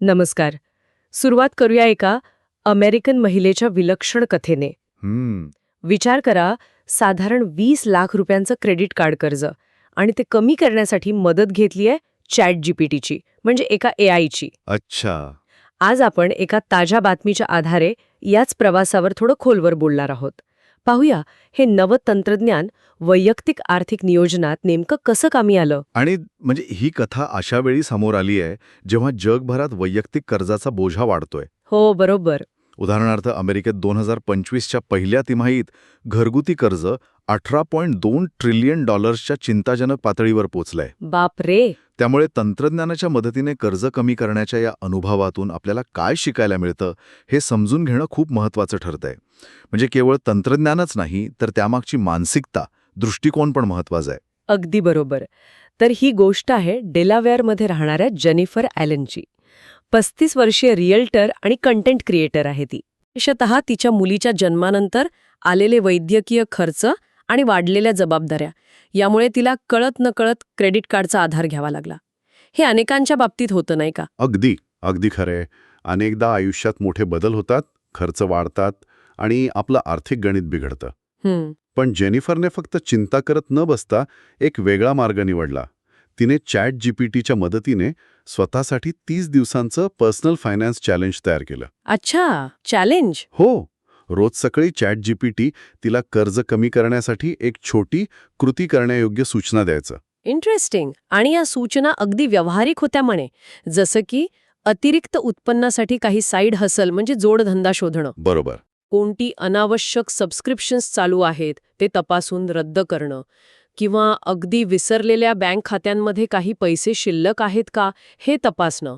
नमस्कार. सुरुवात करूया एका अमेरिकन महिलेच्या विलक्षण कथेने. विचार करा, साधारण 20 लाख रुपयांचं क्रेडिट कार्ड कर्ज आणि ते कमी करण्यासाठी मदत घेतलीये ChatGPTची, म्हणजे एका AIची. अच्छा. आज आपण एका ताज्या बातमीच्या आधारे याच प्रवासावर थोडं खोलवर बोलणार आहोत. पाहूया हे नवं तंत्रज्ञान वैयक्तिक आर्थिक नियोजनात नेमकं कसं कामी आलं. आणि म्हणजे ही कथा अशा वेळी समोर आली आहे जेव्हा जगभरात वैयक्तिक कर्जाचा बोझा वाढतोय. हो, बरोबर. उदाहरणार्थ अमेरिकेत 2025च्या पहिल्या तिमाहीत घरगुती कर्ज $18.2 ट्रिलियन चिंताजनक पातळीवर पोचलंय. बाप रे. त्यामुळे तंत्रज्ञानाच्या मदतीने कर्ज कमी करण्याच्या या अनुभवातून आपल्याला काय शिकायला मिळतं हे समजून घेणं खूप महत्त्वाचं ठरतंय. म्हणजे केवळ तंत्रज्ञानच नाही, तर त्यामागची मानसिकता, दृष्टिकोन पण महत्त्वाचा आहे. अगदी बरोबर. तर ही गोष्ट आहे डेलावेअरमध्ये राहणाऱ्या जेनिफर ॲलनची. 35 वर्षीय रिअल्टर आणि कंटेंट क्रिएटर आहे ती. विशेषतः तिच्या मुलीच्या जन्मानंतर आलेले वैद्यकीय खर्च आणि वाढलेल्या जबाबदाऱ्या यामुळे तिला कळत नकळत क्रेडिट कार्डचा आधार घ्यावा लागला. हे अनेकांच्या बाबतीत होतं, नाही का? अगदी खरंय. अनेकदा आयुष्यात मोठे बदल होतात, खर्च वाढतात आणि आपलं आर्थिक गणित बिघडतं. पण जेनिफरने फक्त चिंता करत न बसता एक वेगळा मार्ग निवडला. तिने ChatGPTच्या मदतीने स्वतःसाठी 30 दिवसांचं पर्सनल फायनान्स चॅलेंज तयार केलं. अच्छा, चॅलेंज. हो. रोज सकाळी ChatGPT तिला कर्ज कमी करण्यासाठी एक छोटी कृती करण्यायोग्य सूचना द्यायचं. इंटरेस्टिंग. आणि या सूचना अगदी व्यावहारिक होत्या म्हणे. जसं की अतिरिक्त उत्पन्नासाठी काही साईड हसल म्हणजे जोडधंदा शोधणं, बरोबर. कोणती अनावश्यक सबस्क्रिप्शन्स चालू आहेत ते तपासून रद्द करणं, किंवा अगदी विसरलेल्या बँक खात्यांमध्ये काही पैसे शिल्लक आहेत का हे तपासणं.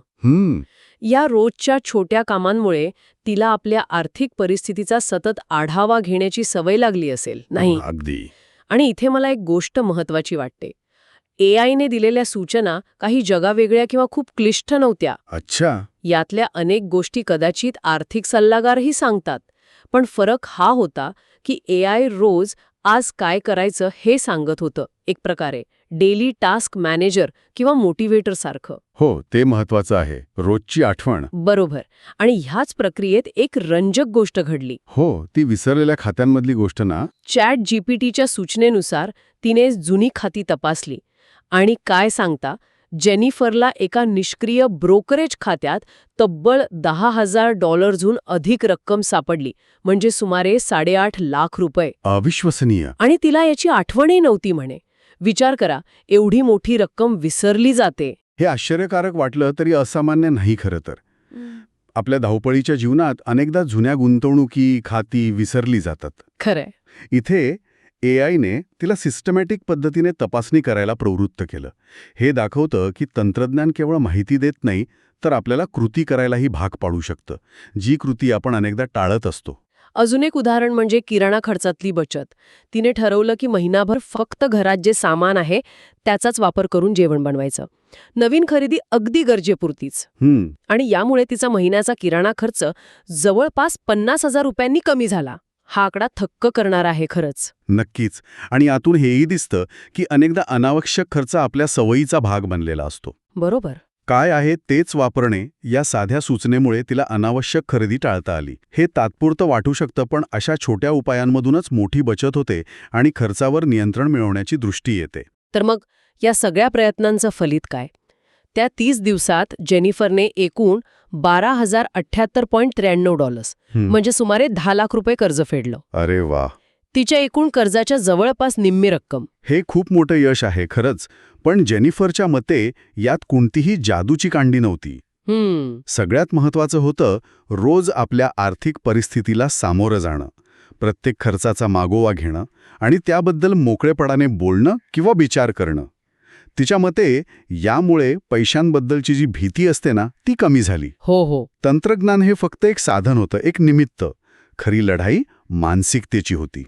या रोजच्या छोट्या कामांमुळे तिला आपल्या आर्थिक परिस्थितीचा सतत आढावा घेण्याची सवय लागली असेल, नाही? अगदी. आणि इथे मला एक गोष्ट महत्वाची वाटते. AIने दिलेल्या सूचना काही जगावेगळ्या किंवा खूप क्लिष्ट नव्हत्या. अच्छा. यातल्या अनेक गोष्टी कदाचित आर्थिक सल्लागारही सांगतात. पण फरक हा होता की AI रोज आज काय करायचं हे सांगत होतं, एक प्रकारे डेली टास्क मॅनेजर किंवा मोटिवेटर सारखं. हो, ते महत्वाचं आहे. रोजची आठवण. बरोबर. आणि ह्याच प्रक्रियेत एक रंजक गोष्ट घडली. हो, ती विसरलेल्या खात्यांमधली गोष्ट ना. ChatGPTच्या सूचनेनुसार तिने जुनी खाती तपासली आणि काय सांगता, जेनिफरला एका निष्क्रिय ब्रोकरेज खात्यात तब्बल $10,000 अधिक रक्कम सापडली, म्हणजे सुमारे 8.5 लाख रुपये. अविश्वसनीय. आणि तिला याची आठवणही नव्हती म्हणे. विचार करा, एवढी मोठी रक्कम विसरली जाते. हे आश्चर्यकारक वाटलं तरी असामान्य नाही खरं तर. आपल्या धावपळीच्या जीवनात अनेकदा जुन्या गुंतवणुकी, खाती विसरली जातात. खरंय. इथे AIने तिला सिस्टमॅटिक पद्धतीने तपासणी करायला प्रवृत्त केलं. हे दाखवतं की तंत्रज्ञान केवळ माहिती देत नाही, तर आपल्याला कृती करायलाही भाग पाडू शकतं, जी कृती आपण अनेकदा टाळत असतो. अजून एक उदाहरण म्हणजे किराणा खर्चातली बचत. तिने ठरवलं की महिनाभर फक्त घरात जे सामान आहे त्याचाच वापर करून जेवण बनवायचं. नवीन खरेदी अगदी गरजेपुरतीच. आणि यामुळे तिचा महिन्याचा किराणा खर्च जवळपास 50,000 रुपयांनी कमी झाला. हा आकडा थक्क करणार आहे खरंच. नक्कीच. आणि यातून हेही दिसतं की अनेकदा अनावश्यक खर्च आपल्या सवयीचा भाग बनलेला असतो. बरोबर. काय आहे तेच वापरणे या साध्या सूचनेमुळे तिला अनावश्यक खरेदी टाळता आली. हे तात्पुरतं वाटू शकतं, पण अशा छोट्या उपायांमधूनच मोठी बचत होते आणि खर्चावर नियंत्रण मिळवण्याची दृष्टी येते. तर मग या सगळ्या प्रयत्नांचं फलित काय? त्या 30 दिवसात जेनिफरने एकूण $12,078.93 म्हणजे सुमारे 10 लाख रुपये कर्ज फेडलं. अरे वा. तिच्या एकूण कर्जाच्या जवळपास निम्मी रक्कम. हे खूप मोठं यश आहे खरंच. पण जेनिफरच्या मते यात कोणतीही जादूची कांडी नव्हती. सगळ्यात महत्वाचं होतं रोज आपल्या आर्थिक परिस्थितीला सामोरं जाणं, प्रत्येक खर्चाचा मागोवा घेणं आणि त्याबद्दल मोकळेपणाने बोलणं किंवा विचार करणं. तिच्या मते यामुळे पैशांबद्दलची जी भीती असते ना, ती कमी झाली. हो. तंत्रज्ञान हे फक्त एक साधन होतं, एक निमित्त. खरी लढाई मानसिकतेची होती.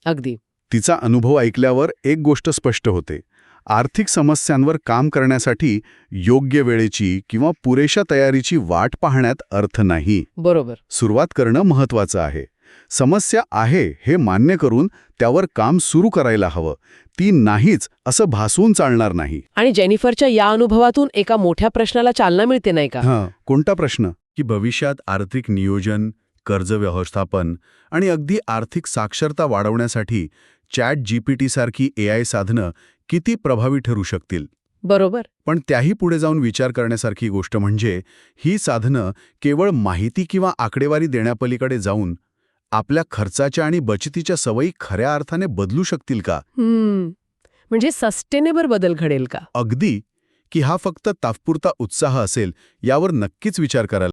अगदी. तिचा अनुभव ऐकल्यावर एक गोष्ट स्पष्ट होते. आर्थिक समस्यांवर काम करण्यासाठी योग्य वेळेची किंवा पुरेशा तयारीची वाट पाहण्यात अर्थ नाही. बरोबर. सुरुवात करणं महत्वाचं आहे. समस्या आहे हे मान्य करून त्यावर काम सुरू करायला हवं. ती नाहीच असं भासवून चालणार नाही. आणि जेनिफरच्या या अनुभवातून एका मोठ्या प्रश्नाला चालना मिळते नाही का? कोणता प्रश्न? की भविष्यात आर्थिक नियोजन, कर्ज व्यवस्थापन आणि अगदी आर्थिक साक्षरता वाढवण्यासाठी ChatGPT सारखी AI साधनं किती प्रभावी ठरू शकतील. बरोबर. पण त्याही पुढे जाऊन विचार करण्यासारखी गोष्ट म्हणजे ही साधनं केवळ माहिती किंवा आकडेवारी देण्यापलीकडे जाऊन आपल्या खर्चाच्या आणि बचतीच्या सवयी खऱ्या अर्थाने बदलू शकतील का? म्हणजे सस्टेनेबल बदल घडेल का? अगदी, की हा फक्त तात्पुरता उत्साह असेल यावर नक्कीच विचार करायला